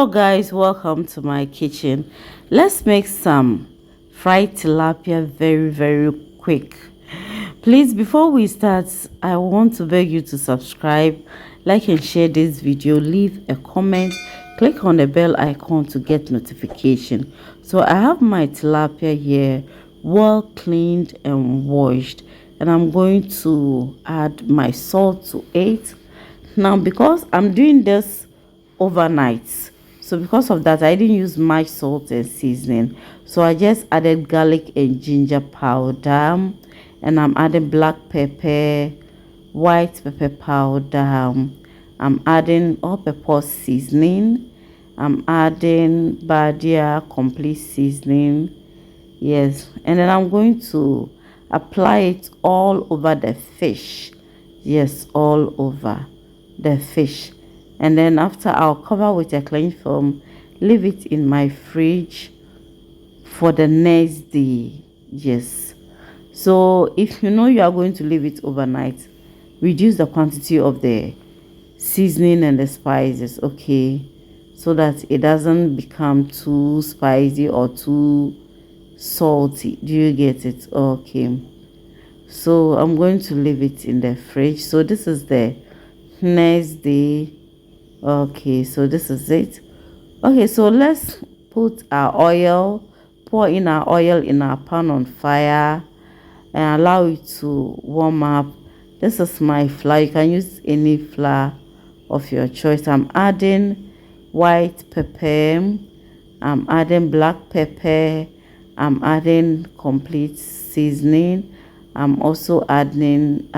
Hello guys, welcome to my kitchen. Let's make some fried tilapia very quick. Please, before we start, I want to beg you to subscribe, like and share this video, leave a comment, click on the bell icon to get notification. So I have my tilapia here, well cleaned and washed, and I'm going to add my salt to it. Now because I'm doing this overnight, so because of that I didn't use much salt and seasoning, so I just added garlic and ginger powder, and I'm adding black pepper, white pepper powder, I'm adding all purpose seasoning, I'm adding badia complete seasoning, yes, and then I'm going to apply it all over the fish, yes, all over the fish. And then after, I'll cover with a cling film, leave it in my fridge for the next day. Yes, so if you know you are going to leave it overnight, reduce the quantity of the seasoning and the spices, okay, so that it doesn't become too spicy or too salty. Do you get it? Okay, so I'm going to leave it in the fridge. So this is the next day. Okay, so this is it. Okay, so let's put our oil, pour in our oil in our pan on fire and allow it to warm up. This is my flour. You can use any flour of your choice. I'm adding white pepper, I'm adding black pepper, I'm adding complete seasoning, I'm also adding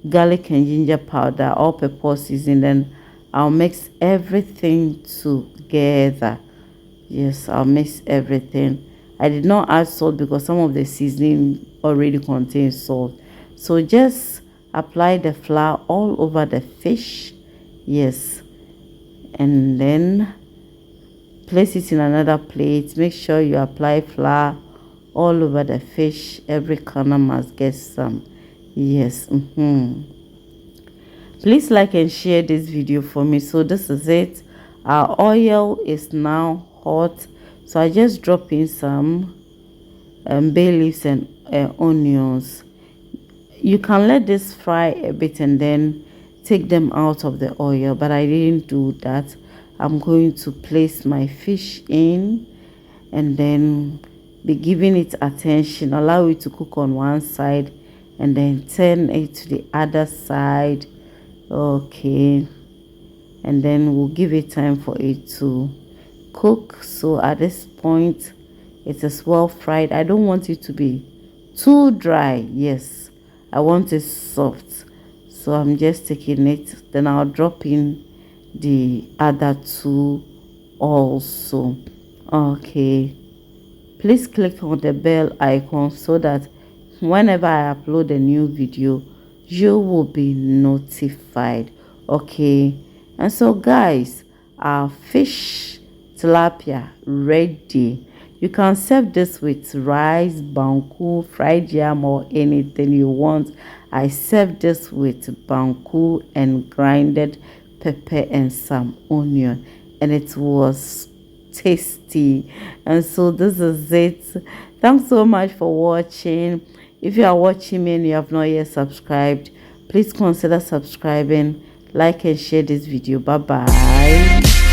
garlic and ginger powder, all pepper seasoning. Then I'll mix everything together. Yes, I'll mix everything. I did not add salt because some of the seasoning already contains salt. So just apply the flour all over the fish. Yes, and then place it in another plate. Make sure you apply flour all over the fish. Every corner must get some. Yes. Please like and share this video for me. So this is it. Our oil is now hot, so I just drop in some bay leaves and onions. You can let this fry a bit and then take them out of the oil, but I didn't do that. I'm going to place my fish in and then be giving it attention, allow it to cook on one side and then turn it to the other side. Okay, and then we'll give it time for it to cook. So at this point it is well fried. I don't want it to be too dry. Yes, I want it soft, so I'm just taking it, then I'll drop in the other two also. Okay, please click on the bell icon so that whenever I upload a new video you will be notified. Okay, and so guys, our fish tilapia ready. You can serve this with rice, banku, fried yam, or anything you want. I served this with banku and grinded pepper and some onion, and it was tasty. And so this is it. Thanks so much for watching. If you are watching me and you have not yet subscribed, please consider subscribing, like and share this video. Bye bye.